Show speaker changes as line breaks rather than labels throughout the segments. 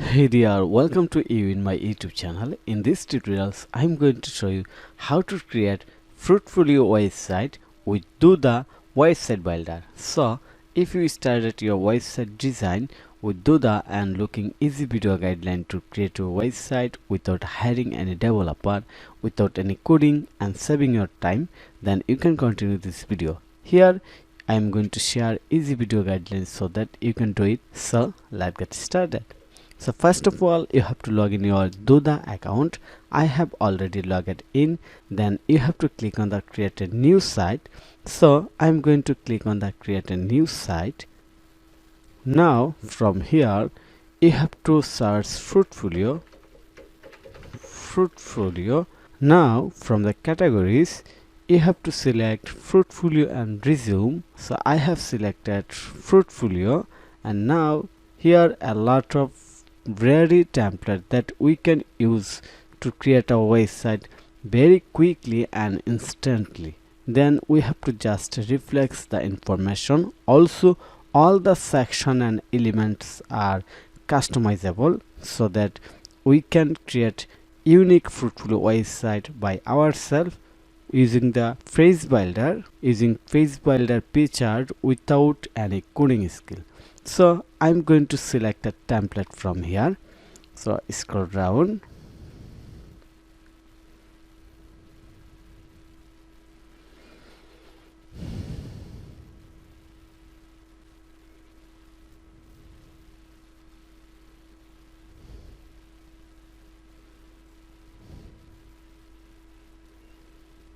Hey there, welcome to you in my YouTube channel. In this tutorials, I'm going to show you how to create Fruitfolio website with Duda website builder. So, if you started your website design with Duda and looking easy video guideline to create a website without hiring any developer, without any coding and saving your time, then you can continue this video. Here, I am going to share easy video guidelines so that you can do it. So, let's get started. So first of all, you have to log in your Duda account. I have already logged in. Then you have to click on the create a new site. So I'm going to click on the create a new site. Now from here, you have to search Fruitfolio. Now from the categories, you have to select Fruitfolio and resume. So I have selected Fruitfolio, and now here a lot of ready template that we can use to create our website very quickly and instantly. Then we have to just reflect the information. Also, all the section and elements are customizable so that we can create unique Fruitfolio website by ourselves using the phrase builder, pchart without any coding skill. So I'm going to select a template from here. So scroll down.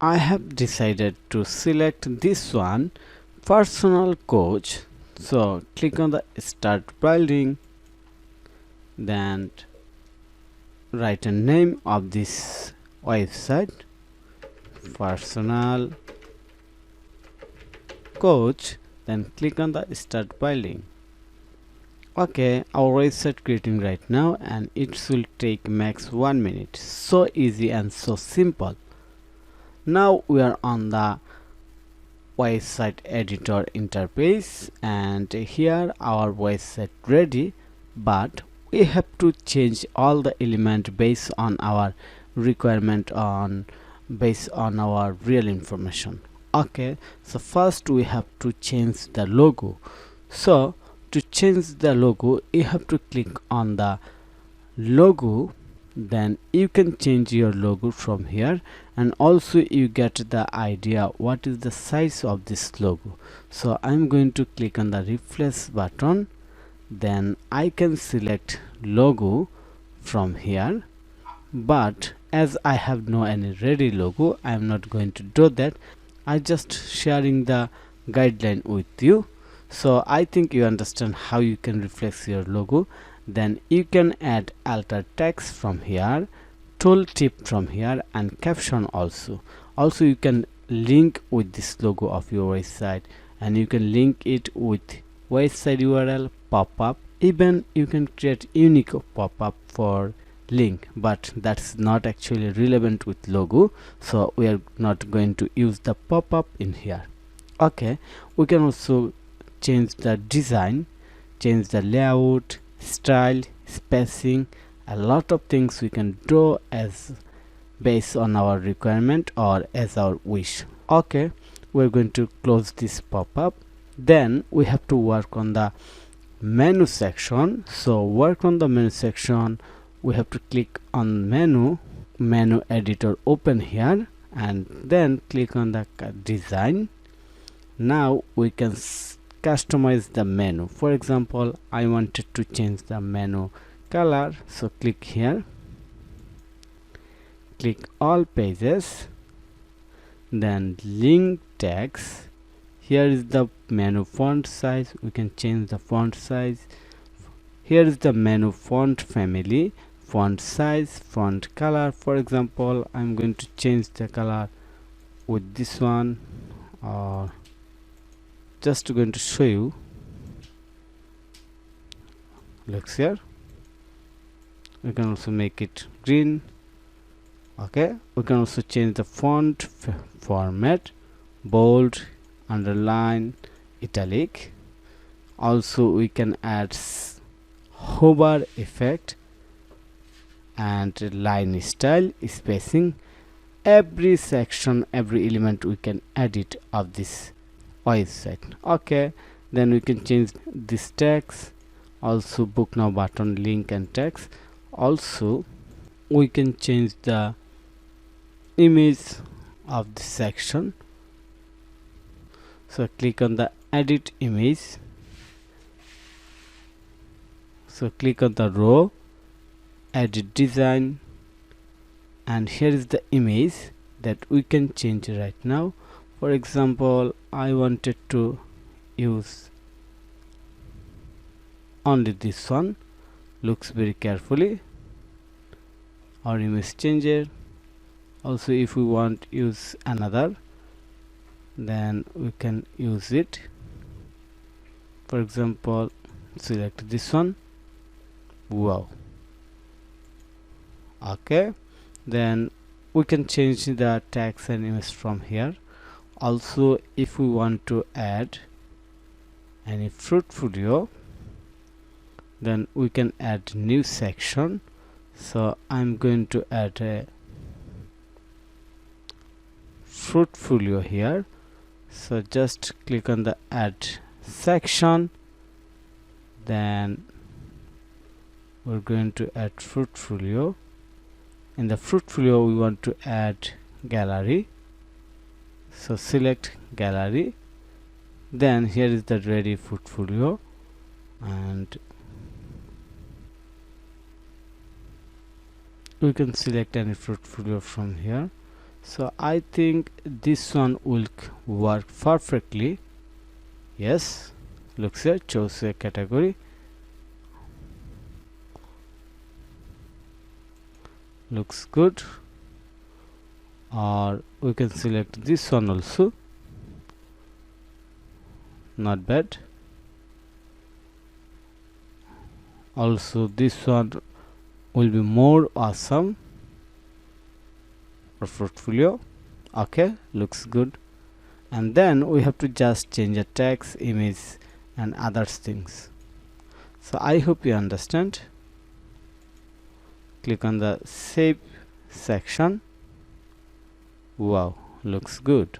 I have decided to select this one, personal coach. So click on the start building, then write a name of this website, personal coach, then click on the start building. Okay, our website creating right now, and it should take max 1 minute. So easy and so simple. Now we are on the website editor interface, and here our website ready, but we have to change all the element based on our requirement, based on our real information. Okay, so first we have to change the logo. So to change the logo, you have to click on the logo. Then you can change your logo from here, and also you get the idea what is the size of this logo. So I'm going to click on the refresh button. Then I can select logo from here, but as I have no any ready logo, I am not going to do that. I just sharing the guideline with you, so I think you understand how you can reflex your logo. Then you can add alter text from here, tooltip from here, and caption also. Also you can link with this logo of your website, and you can link it with website URL, pop-up. Even you can create unique pop-up for link, but that's not actually relevant with logo, so we are not going to use the pop-up in here. Okay, we can also change the design, change the layout, style, spacing, a lot of things we can do as based on our requirement or as our wish. Okay, we're going to close this pop-up. Then we have to work on the menu section. So work on the menu section, we have to click on menu editor, open here, and then click on the design. Now we can customize the menu. For example, I wanted to change the menu color, so click here, click all pages, then link text. Here is the menu font size, we can change the font size. Here is the menu font family, font size, font color. For example, I'm going to change the color with this one, or just going to show you. Looks here, we can also make it green. Okay, we can also change the font format, bold, underline, italic. Also we can add hover effect and line style, spacing, every section, every element we can edit of this website. Okay, then we can change this text, also book now button, link and text. Also we can change the image of this section. So click on the edit image. So click on the row, edit design, and here is the image that we can change right now. For example, I wanted to use only this one. Looks very carefully. Our image changer. Also, if we want use another, then we can use it. For example, select this one. Wow. Okay, then we can change the text and image from here. Also, if we want to add any portfolio, then we can add new section. So I'm going to add a portfolio here. So just click on the add section, then we're going to add portfolio. In the portfolio we want to add gallery, so select gallery. Then here is the ready portfolio, and we can select any portfolio from here. So I think this one will work perfectly. Yes, looks here, choose a category. Looks good. Or we can select this one also. Not bad. Also this one will be more awesome for portfolio. Okay, looks good. And then we have to just change the text, image and other things. So I hope you understand. Click on the save section. Wow, looks good.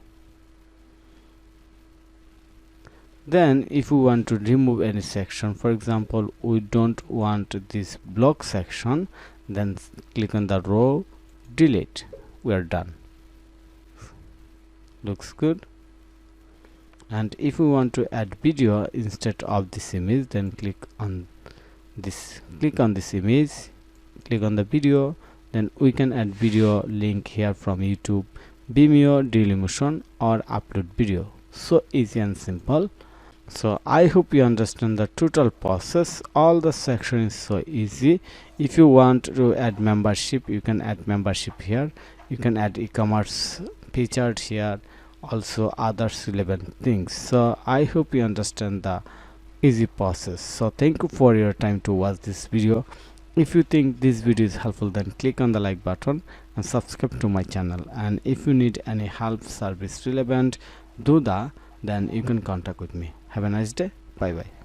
Then if we want to remove any section, for example we don't want this block section, then click on the row, delete. We are done. Looks good. And if we want to add video instead of this image, then click on this image, click on the video, then we can add video link here from YouTube, Vimeo, Dailymotion or upload video. So easy and simple. So I hope you understand the total process. All the section is so easy. If you want to add membership, you can add membership here. You can add e-commerce featured here, also others relevant things. So I hope you understand the easy process. So thank you for your time to watch this video. If you think this video is helpful, then click on the like button and subscribe to my channel. And if you need any help, service relevant, Duda, then you can contact with me. Have a nice day. Bye bye.